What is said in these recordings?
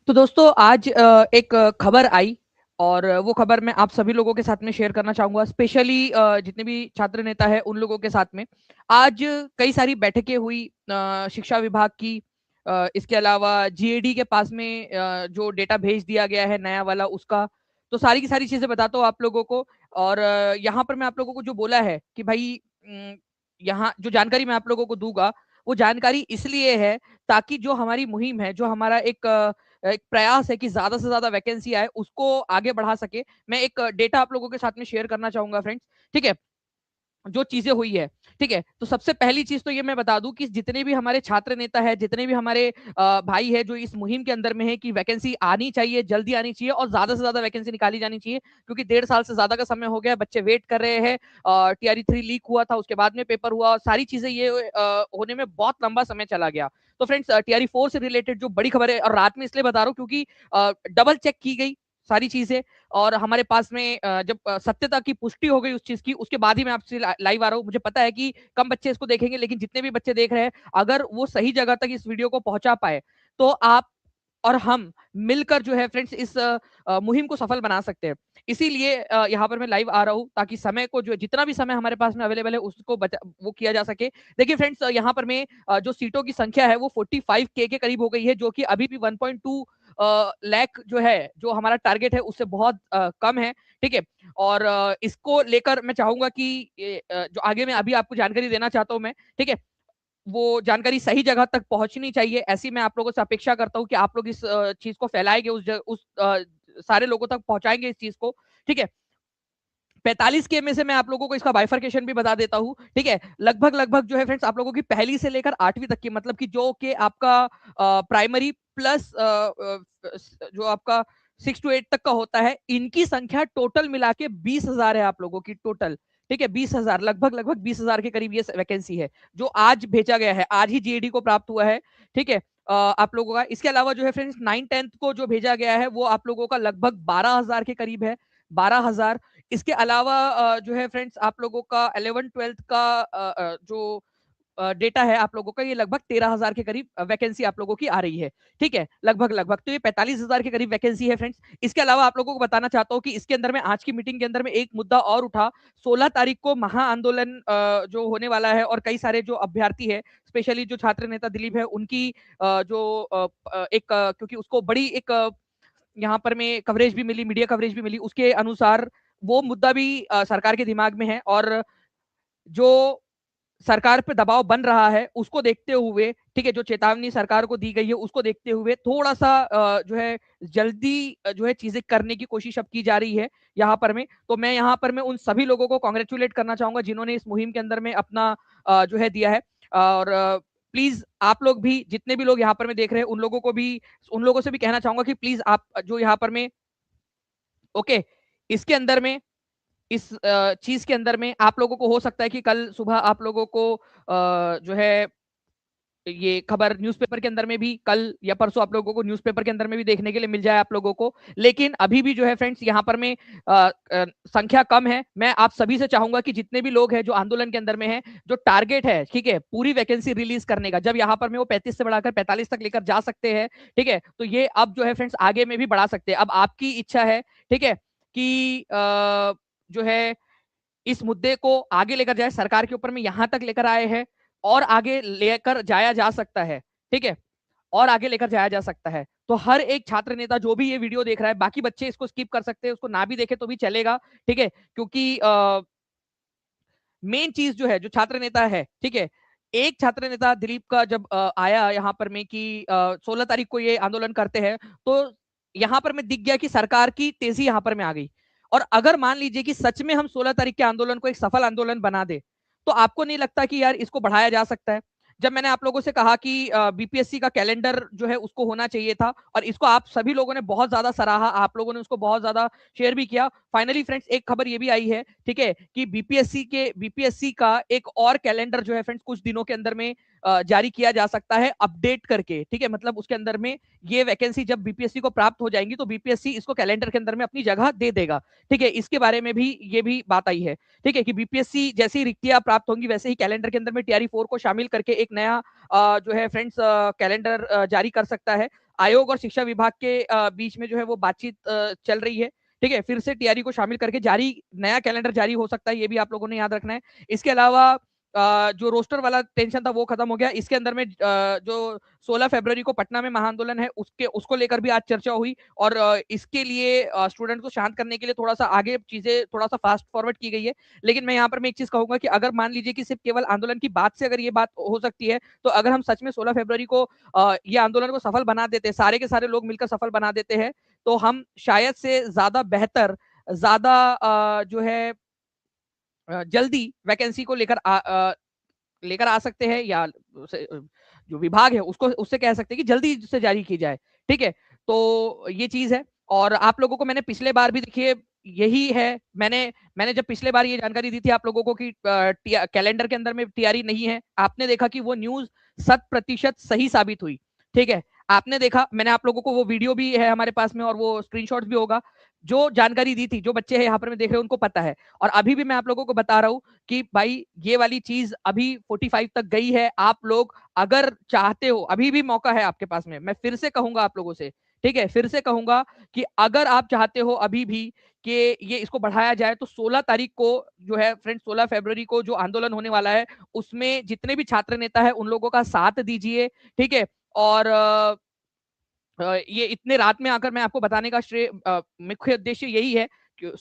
तो दोस्तों आज एक खबर आई और वो खबर मैं आप सभी लोगों के साथ में शेयर करना चाहूंगा, स्पेशली जितने भी छात्र नेता है उन लोगों के साथ में। आज कई सारी बैठकें हुई शिक्षा विभाग की। इसके अलावा जीएडी के पास में जो डेटा भेज दिया गया है नया वाला उसका। तो सारी की सारी चीजें बताता हूँ आप लोगों को। और यहाँ पर मैं आप लोगों को जो बोला है कि भाई यहाँ जो जानकारी मैं आप लोगों को दूंगा वो जानकारी इसलिए है ताकि जो हमारी मुहिम है, जो हमारा एक प्रयास है कि ज्यादा से ज्यादा वैकेंसी आए, उसको आगे बढ़ा सके। मैं एक डेटा आप लोगों के साथ में शेयर करना चाहूंगा फ्रेंड्स। ठीक है, जो चीजें हुई है। ठीक है, तो सबसे पहली चीज तो ये मैं बता दूं कि जितने भी हमारे छात्र नेता है, जितने भी हमारे भाई है जो इस मुहिम के अंदर में है कि वैकेंसी आनी चाहिए, जल्दी आनी चाहिए और ज्यादा से ज्यादा वैकेंसी निकाली जानी चाहिए, क्योंकि 1.5 साल से ज्यादा का समय हो गया, बच्चे वेट कर रहे हैं। टीआरई 3 लीक हुआ था, उसके बाद में पेपर हुआ, सारी चीजें ये होने में बहुत लंबा समय चला गया। तो फ्रेंड्स, टीआरई 4 से रिलेटेड जो बड़ी खबर है, और रात में इसलिए बता रहा हूँ क्योंकि डबल चेक की गई सारी चीजें, और हमारे पास में जब सत्यता की पुष्टि हो गई उस चीज की, उसके बाद ही मैं आपसे लाइव आ रहा हूँ। मुझे पता है कि कम बच्चे इसको देखेंगे, लेकिन जितने भी बच्चे देख रहे हैं, अगर वो सही जगह तक इस वीडियो को पहुंचा पाए तो आप और हम मिलकर जो है फ्रेंड्स इस मुहिम को सफल बना सकते हैं। इसीलिए यहाँ पर मैं लाइव आ रहा हूँ ताकि समय को, जो जितना भी समय हमारे पास में अवेलेबल है उसको वो किया जा सके। देखिए फ्रेंड्स, यहाँ पर मैं जो सीटों की संख्या है वो 45K के करीब हो गई है, जो कि अभी भी 1.2 लाख जो है, जो हमारा टारगेट है उससे बहुत कम है। ठीक है, और इसको लेकर मैं चाहूंगा कि जो आगे मैं अभी आपको जानकारी देना चाहता हूं मैं। ठीक है, वो जानकारी सही जगह तक पहुंचनी चाहिए, ऐसी मैं आप लोगों से अपेक्षा करता हूं कि आप लोग इस चीज को फैलाएंगे, उस सारे लोगों तक पहुंचाएंगे इस चीज को। ठीक है, 45K में से मैं आप लोगों को इसका बाइफर्केशन भी बता देता हूँ। ठीक है, लगभग लगभग जो है फ्रेंड्स, आप लोगों की पहली से लेकर 8वीं तक की, मतलब कि जो कि आपका प्राइमरी प्लस जो आपका 6 to 8 तक का होता है, इनकी संख्या टोटल मिला के 20,000 है आप लोगों की टोटल। ठीक है, 20,000, लगभग लगभग 20,000 के करीब ये वैकेंसी है जो आज भेजा गया है, आज ही जीएडी को प्राप्त हुआ है। ठीक है, आप लोगों का इसके अलावा जो है फ्रेंड्स 9th-10th को जो भेजा गया है वो आप लोगों का लगभग 12,000 के करीब है, 12,000। इसके अलावा जो है फ्रेंड्स आप लोगों का 11th-12th का जो डेटा है आप लोगों का, ये लगभग 13,000 के करीब वैकेंसी आप लोगों की आ रही है। ठीक है, लगभग लगभग तो ये 45,000 के करीब वैकेंसी है फ्रेंड्स। इसके अलावा आप लोगों को बताना चाहता हूँ कि इसके अंदर में आज की मीटिंग के अंदर में एक मुद्दा और उठा। 16 तारीख को महा आंदोलन जो होने वाला है, और कई सारे जो अभ्यर्थी है, स्पेशली जो छात्र नेता दिलीप है, उनकी क्योंकि उसको बड़ी एक यहाँ पर में कवरेज भी मिली, मीडिया कवरेज भी मिली, उसके अनुसार वो मुद्दा भी सरकार के दिमाग में है। और जो सरकार पे दबाव बन रहा है उसको देखते हुए, ठीक है, जो चेतावनी सरकार को दी गई है उसको देखते हुए थोड़ा सा जो है जल्दी जो है चीजें करने की कोशिश अब की जा रही है यहाँ पर में। तो मैं यहाँ पर में उन सभी लोगों को कॉन्ग्रेचुलेट करना चाहूंगा जिन्होंने इस मुहिम के अंदर में अपना जो है दिया है। और प्लीज आप लोग भी, जितने भी लोग यहाँ पर में देख रहे हैं, उन लोगों को भी, उन लोगों से भी कहना चाहूंगा कि प्लीज आप जो यहाँ पर में, ओके, इसके अंदर में, इस चीज के अंदर में आप लोगों को हो सकता है कि कल सुबह आप लोगों को जो है ये खबर न्यूज़पेपर के अंदर में भी, कल या परसों आप लोगों को न्यूज़पेपर के अंदर में भी देखने के लिए मिल जाए आप लोगों को। लेकिन अभी भी जो है फ्रेंड्स यहाँ पर में संख्या कम है। मैं आप सभी से चाहूंगा कि जितने भी लोग हैं जो आंदोलन के अंदर में है, जो टारगेट है, ठीक है, पूरी वैकेंसी रिलीज करने का, जब यहाँ पर में वो 35 से बढ़ाकर 45 तक लेकर जा सकते हैं, ठीक है, तो ये अब जो है फ्रेंड्स आगे में भी बढ़ा सकते हैं। अब आपकी इच्छा है, ठीक है, कि जो है इस मुद्दे को आगे लेकर जाए, सरकार के ऊपर में यहां तक लेकर आए हैं, और आगे लेकर जाया जा सकता है। ठीक है, और आगे लेकर जाया जा सकता है। तो हर एक छात्र नेता जो भी ये वीडियो देख रहा है, बाकी बच्चे इसको स्किप कर सकते हैं, उसको ना भी देखे तो भी चलेगा। ठीक है, क्योंकि मेन चीज जो है, जो छात्र नेता है, ठीक है, एक छात्र नेता दिलीप का जब आया यहाँ पर में कि 16 तारीख को ये आंदोलन करते हैं, तो यहाँ पर में दिख गया कि सरकार की तेजी यहाँ पर में आ गई। और अगर मान लीजिए कि सच में हम 16 तारीख के आंदोलन को एक सफल आंदोलन बना दे, तो आपको नहीं लगता कि यार इसको बढ़ाया जा सकता है? जब मैंने आप लोगों से कहा कि बीपीएससी का कैलेंडर जो है उसको होना चाहिए था, और इसको आप सभी लोगों ने बहुत ज्यादा सराहा, आप लोगों ने उसको बहुत ज्यादा शेयर भी किया। फाइनली फ्रेंड्स एक खबर ये भी आई है, ठीक है, कि बीपीएससी का एक और कैलेंडर जो है फ्रेंड्स कुछ दिनों के अंदर में जारी किया जा सकता है अपडेट करके, ठीक है। मतलब उसके अंदर में ये वैकेंसी जब बीपीएससी को प्राप्त हो जाएंगी तो बीपीएससी इसको कैलेंडर के अंदर में अपनी जगह दे देगा, ठीक है। इसके बारे में भी ये भी बात आई है, ठीक है, कि बीपीएससी जैसी रिक्तियां प्राप्त होंगी वैसे ही कैलेंडर के अंदर में टीआरई 4 को शामिल करके एक नया जो है फ्रेंड्स कैलेंडर जारी कर सकता है। आयोग और शिक्षा विभाग के बीच में जो है वो बातचीत चल रही है, ठीक है। फिर से टीआरई को शामिल करके नया कैलेंडर जारी हो सकता है, ये भी आप लोगों ने याद रखना है। इसके अलावा जो रोस्टर वाला टेंशन था वो खत्म हो गया। इसके अंदर में जो 16 फरवरी को पटना में महाआंदोलन है उसको लेकर भी आज चर्चा हुई, और इसके लिए स्टूडेंट को शांत करने के लिए थोड़ा सा आगे चीजें थोड़ा सा फास्ट फॉरवर्ड की गई है। लेकिन मैं यहाँ पर मैं एक चीज कहूंगा कि अगर मान लीजिए कि सिर्फ केवल आंदोलन की बात से अगर ये बात हो सकती है, तो अगर हम सच में 16 फरवरी को ये आंदोलन को सफल बना देते, सारे के सारे लोग मिलकर सफल बना देते हैं, तो हम शायद से ज्यादा बेहतर, ज्यादा जो है जल्दी वैकेंसी को लेकर आ सकते हैं, या जो विभाग है उसको उससे कह सकते हैं कि जल्दी से जारी की जाए, ठीक है। तो ये चीज है। और आप लोगों को मैंने पिछले बार भी देखिए यही है, मैंने जब पिछले बार ये जानकारी दी थी आप लोगों को कि कैलेंडर के अंदर में टीआरई नहीं है, आपने देखा कि वो न्यूज 100% सही साबित हुई, ठीक है। आपने देखा, मैंने आप लोगों को वो वीडियो भी है हमारे पास में और वो स्क्रीनशॉट्स भी होगा, जो जानकारी दी थी, जो बच्चे हैं यहाँ पर में देख रहे हैं उनको पता है। और अभी भी मैं आप लोगों को बता रहा हूँ कि भाई ये वाली चीज अभी 45 तक गई है। आप लोग अगर चाहते हो, अभी भी मौका है आपके पास में, मैं फिर से कहूंगा आप लोगों से, ठीक है, फिर से कहूंगा कि अगर आप चाहते हो अभी भी कि ये इसको बढ़ाया जाए, तो 16 तारीख को जो है फ्रेंड, 16 फरवरी को जो आंदोलन होने वाला है उसमें जितने भी छात्र नेता है उन लोगों का साथ दीजिए, ठीक है। और ये इतने रात में आकर मैं आपको बताने का श्रेय, मुख्य उद्देश्य यही है कि कम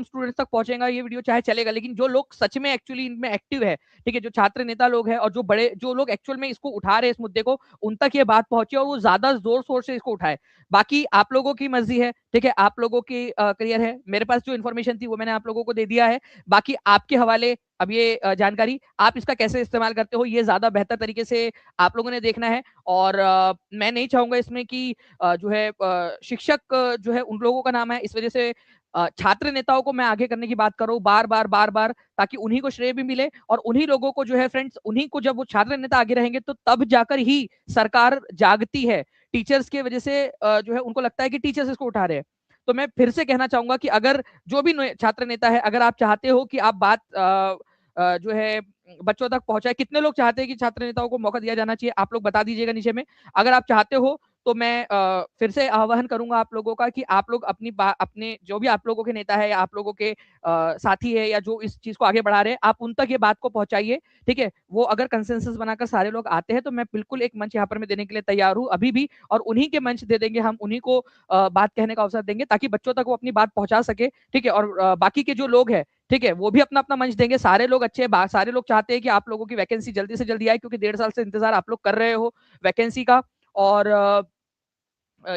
स्टूडेंट्स तक पहुंचेगा ये वीडियो चाहे चलेगा, लेकिन जो लोग सच में एक्चुअली इनमें एक्टिव है, ठीक है, जो छात्र नेता लोग हैं और जो लोग एक्चुअल में इसको उठा रहे हैं इस मुद्दे को, उन तक ये बात पहुंचे और वो ज्यादा जोर शोर से इसको उठाए। बाकी आप लोगों की मर्जी है, ठीक है, आप लोगों की करियर है। मेरे पास जो इन्फॉर्मेशन थी वो मैंने आप लोगों को दे दिया है, बाकी आपके हवाले। अब ये जानकारी आप इसका कैसे इस्तेमाल करते हो ये ज्यादा बेहतर तरीके से आप लोगों ने देखना है। और मैं नहीं चाहूंगा इसमें कि जो है शिक्षक जो है उन लोगों का नाम है, इस वजह से छात्र नेताओं को मैं आगे करने की बात कर रहा हूँ बार बार, ताकि उन्हीं को श्रेय भी मिले, और उन्हीं लोगों को जो है फ्रेंड्स, उन्हीं को, जब वो छात्र नेता आगे रहेंगे तो तब जाकर ही सरकार जागती है। टीचर्स की वजह से जो है उनको लगता है कि टीचर्स इसको उठा रहे हैं। तो मैं फिर से कहना चाहूंगा कि अगर जो भी छात्र नेता है, अगर आप चाहते हो कि आप बात जो है बच्चों तक पहुंचाए, कितने लोग चाहते हैं कि छात्र नेताओं को मौका दिया जाना चाहिए, आप लोग बता दीजिएगा नीचे में। अगर आप चाहते हो तो मैं फिर से आह्वान करूंगा आप लोगों का कि आप लोग अपने जो भी आप लोगों के नेता है या आप लोगों के साथी है या जो इस चीज को आगे बढ़ा रहे हैं, आप उन तक ये बात को पहुंचाइए, ठीक है। वो अगर कंसेंसस बनाकर सारे लोग आते हैं तो मैं बिल्कुल एक मंच यहाँ पर मैं देने के लिए तैयार हूँ अभी भी, और उन्हीं के मंच दे देंगे हम, उन्हीं को बात कहने का अवसर देंगे ताकि बच्चों तक वो अपनी बात पहुंचा सके, ठीक है। और बाकी के जो लोग हैं, ठीक है, वो भी अपना अपना मंच देंगे। सारे लोग अच्छे हैं, सारे लोग चाहते हैं कि आप लोगों की वैकेंसी जल्दी से जल्दी आए, क्योंकि 1.5 साल से इंतजार आप लोग कर रहे हो वैकेंसी का। और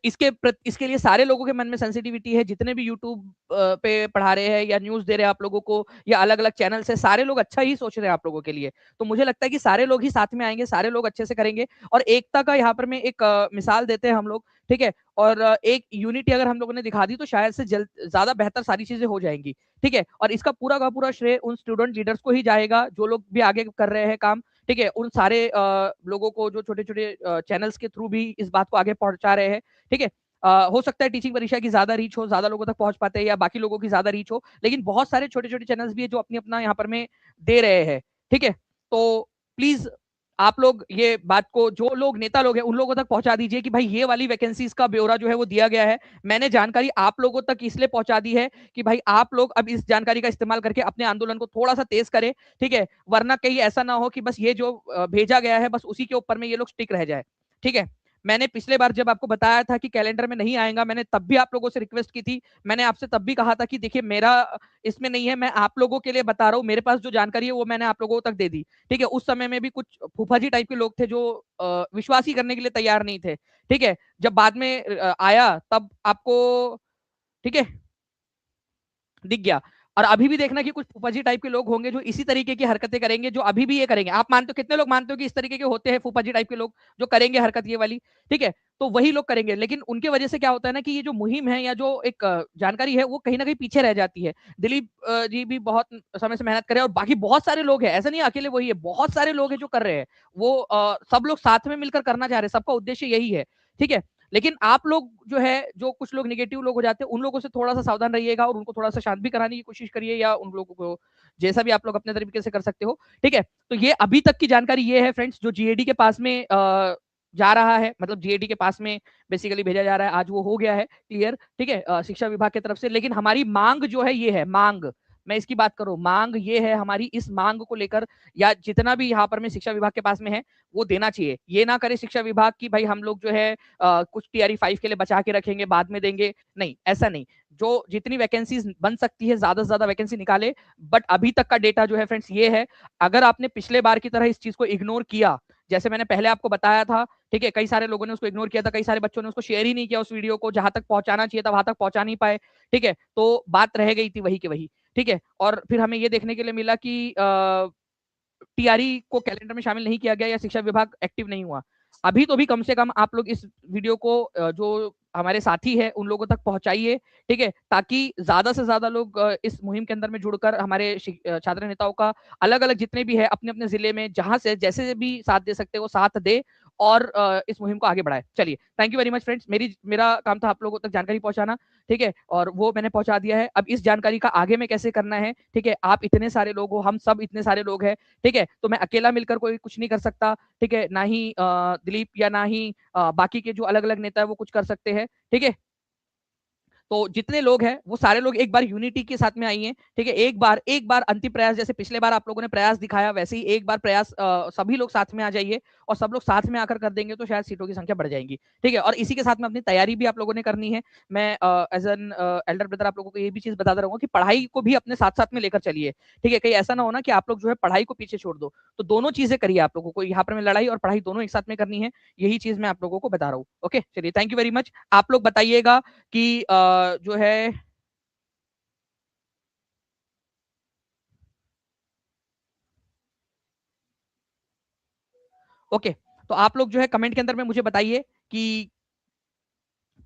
इसके लिए सारे लोगों के मन में सेंसिटिविटी है, जितने भी यूट्यूब पे पढ़ा रहे हैं या न्यूज दे रहे हैं आप लोगों को, या अलग अलग चैनल से, सारे लोग अच्छा ही सोच रहे हैं आप लोगों के लिए। तो मुझे लगता है कि सारे लोग ही साथ में आएंगे, सारे लोग अच्छे से करेंगे, और एकता का यहाँ पर मैं एक मिसाल देते हैं हम लोग, ठीक है। और एक यूनिटी अगर हम लोगों ने दिखा दी तो शायद से ज्यादा बेहतर सारी चीजें हो जाएंगी, ठीक है। और इसका पूरा का पूरा श्रेय उन स्टूडेंट लीडर्स को ही जाएगा जो लोग भी आगे कर रहे हैं काम, ठीक है। उन सारे लोगों को जो छोटे छोटे चैनल्स के थ्रू भी इस बात को आगे पहुंचा रहे हैं, ठीक है। हो सकता है टीचिंग परीक्षा की ज्यादा रीच हो, ज्यादा लोगों तक पहुंच पाते हैं, या बाकी लोगों की ज्यादा रीच हो, लेकिन बहुत सारे छोटे छोटे चैनल्स भी है जो अपनी अपना यहाँ पर में दे रहे हैं, ठीक है। तो प्लीज आप लोग ये बात को, जो लोग नेता लोग हैं उन लोगों तक पहुंचा दीजिए कि भाई ये वाली वैकेंसीज का ब्यौरा जो है वो दिया गया है। मैंने जानकारी आप लोगों तक इसलिए पहुंचा दी है कि भाई आप लोग अब इस जानकारी का इस्तेमाल करके अपने आंदोलन को थोड़ा सा तेज करें, ठीक है। वरना कहीं ऐसा ना हो कि बस ये जो भेजा गया है बस उसी के ऊपर में ये लोग स्टिक रह जाए, ठीक है। मैंने पिछले बार जब आपको बताया था कि कैलेंडर में नहीं आएगा, मैंने तब भी आप लोगों से रिक्वेस्ट की थी, मैंने आपसे तब भी कहा था कि देखिए मेरा इसमें नहीं है, मैं आप लोगों के लिए बता रहा हूँ, मेरे पास जो जानकारी है वो मैंने आप लोगों तक दे दी, ठीक है। उस समय में भी कुछ फूफाजी टाइप के लोग थे जो विश्वास ही करने के लिए तैयार नहीं थे, ठीक है। जब बाद में आया तब आपको, ठीक है, दिख गया। और अभी भी देखना कि कुछ फूफाजी टाइप के लोग होंगे जो इसी तरीके की हरकतें करेंगे, जो अभी भी ये करेंगे। आप मानते हो, कितने लोग मानते हो कि इस तरीके के होते हैं फूफाजी टाइप के लोग जो करेंगे हरकत ये वाली, ठीक है। तो वही लोग करेंगे। लेकिन उनके वजह से क्या होता है ना कि ये जो मुहिम है या जो एक जानकारी है वो कहीं ना कहीं पीछे रह जाती है। दिलीप जी भी बहुत समय से मेहनत कर रहे हैं और बाकी बहुत सारे लोग हैं, ऐसा नहीं अकेले वही है, बहुत सारे लोग हैं जो कर रहे हैं। वो सब लोग साथ में मिलकर करना चाह रहे हैं, सबका उद्देश्य यही है, ठीक है। लेकिन आप लोग जो है, जो कुछ लोग निगेटिव लोग हो जाते हैं, उन लोगों से थोड़ा सा सावधान रहिएगा और उनको थोड़ा सा शांत भी कराने की कोशिश करिए, या उन लोगों को जैसा भी आप लोग अपने तरीके से कर सकते हो, ठीक है। तो ये अभी तक की जानकारी ये है फ्रेंड्स, जो जीएडी के पास में जा रहा है, मतलब जीएडी के पास में बेसिकली भेजा जा रहा है, आज वो हो गया है क्लियर, ठीक है, शिक्षा विभाग की तरफ से। लेकिन हमारी मांग जो है ये है, मांग मैं इसकी बात करूं, मांग ये है हमारी, इस मांग को लेकर या जितना भी यहाँ पर में शिक्षा विभाग के पास में है वो देना चाहिए। ये ना करे शिक्षा विभाग की भाई हम लोग जो है कुछ टीआरई 5 के लिए बचा के रखेंगे, बाद में देंगे, नहीं ऐसा नहीं। जो जितनी वैकेंसीज बन सकती है ज्यादा से ज्यादा वैकेंसी निकाले। बट अभी तक का डेटा जो है फ्रेंड्स ये है, अगर आपने पिछले बार की तरह इस चीज को इग्नोर किया, जैसे मैंने पहले आपको बताया था, ठीक है, कई सारे लोगों ने उसको इग्नोर किया था, कई सारे बच्चों ने उसको शेयर ही नहीं किया, उस वीडियो को जहां तक पहुंचाना चाहिए था वहां तक पहुंचा नहीं पाए, ठीक है, तो बात रह गई थी वही की वही, ठीक है। और फिर हमें ये देखने के लिए मिला कि टीआरई को कैलेंडर में शामिल नहीं किया गया या शिक्षा विभाग एक्टिव नहीं हुआ। अभी तो भी कम से कम आप लोग इस वीडियो को जो हमारे साथी है उन लोगों तक पहुंचाइए, ठीक है, ताकि ज्यादा से ज्यादा लोग इस मुहिम के अंदर में जुड़कर हमारे छात्र नेताओं का अलग अलग जितने भी है अपने अपने जिले में जहां से जैसे भी साथ दे सकते हो साथ दे और इस मुहिम को आगे बढ़ाए। चलिए, thank you very much friends, मेरा काम था आप लोगों तक जानकारी पहुंचाना, ठीक है, और वो मैंने पहुंचा दिया है। अब इस जानकारी का आगे में कैसे करना है, ठीक है, आप इतने सारे लोग हो, हम सब इतने सारे लोग हैं, ठीक है, तो मैं अकेला मिलकर कोई कुछ नहीं कर सकता, ठीक है, ना ही दिलीप या ना ही बाकी के जो अलग अलग नेता है वो कुछ कर सकते हैं, ठीक है। तो जितने लोग हैं वो सारे लोग एक बार यूनिटी के साथ में आइए, ठीक है, एक बार अंतिम प्रयास, जैसे पिछले बार आप लोगों ने प्रयास दिखाया वैसे ही एक बार प्रयास सभी लोग साथ में आ जाइए, और सब लोग साथ में आकर कर देंगे तो शायद सीटों की संख्या बढ़ जाएगी, ठीक है। और इसी के साथ में अपनी तैयारी भी आप लोगों ने करनी है। मैं एज एन एल्डर ब्रदर आप लोगों को ये भी चीज बताता रहूंगा कि पढ़ाई को भी अपने साथ साथ में लेकर चलिए, ठीक है, कहीं ऐसा ना हो ना कि आप लोग जो है पढ़ाई को पीछे छोड़ दो। तो दोनों चीजें करिए, आप लोगों को यहाँ पर में लड़ाई और पढ़ाई दोनों एक साथ में करनी है, यही चीज मैं आप लोगों को बता रहा हूँ। ओके, चलिए, थैंक यू वेरी मच। आप लोग बताइएगा कि जो है ओके, तो आप लोग जो है कमेंट के अंदर में मुझे बताइए कि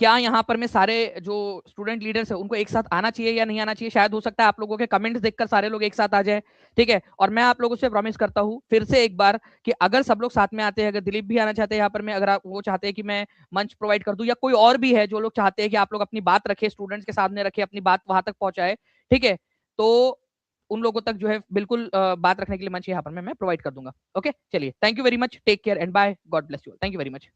क्या यहाँ पर में सारे जो स्टूडेंट लीडर्स है उनको एक साथ आना चाहिए या नहीं आना चाहिए। शायद हो सकता है आप लोगों के कमेंट्स देखकर सारे लोग एक साथ आ जाए, ठीक है। और मैं आप लोगों से प्रॉमिस करता हूँ फिर से एक बार कि अगर सब लोग साथ में आते हैं, अगर दिलीप भी आना चाहते हैं यहाँ पर में, अगर आप वो चाहते हैं कि मैं मंच प्रोवाइड कर दूं, या कोई और भी है जो लोग चाहते हैं कि आप लोग अपनी बात रखें, स्टूडेंट्स के सामने रखें, अपनी बात वहां तक पहुंचाए, ठीक है, तो उन लोगों तक जो है बिल्कुल बात रखने के लिए मंच यहाँ पर मैं प्रोवाइड कर दूंगा। ओके, चलिए, thank you very much, take care and bye, God bless you, thank you very much.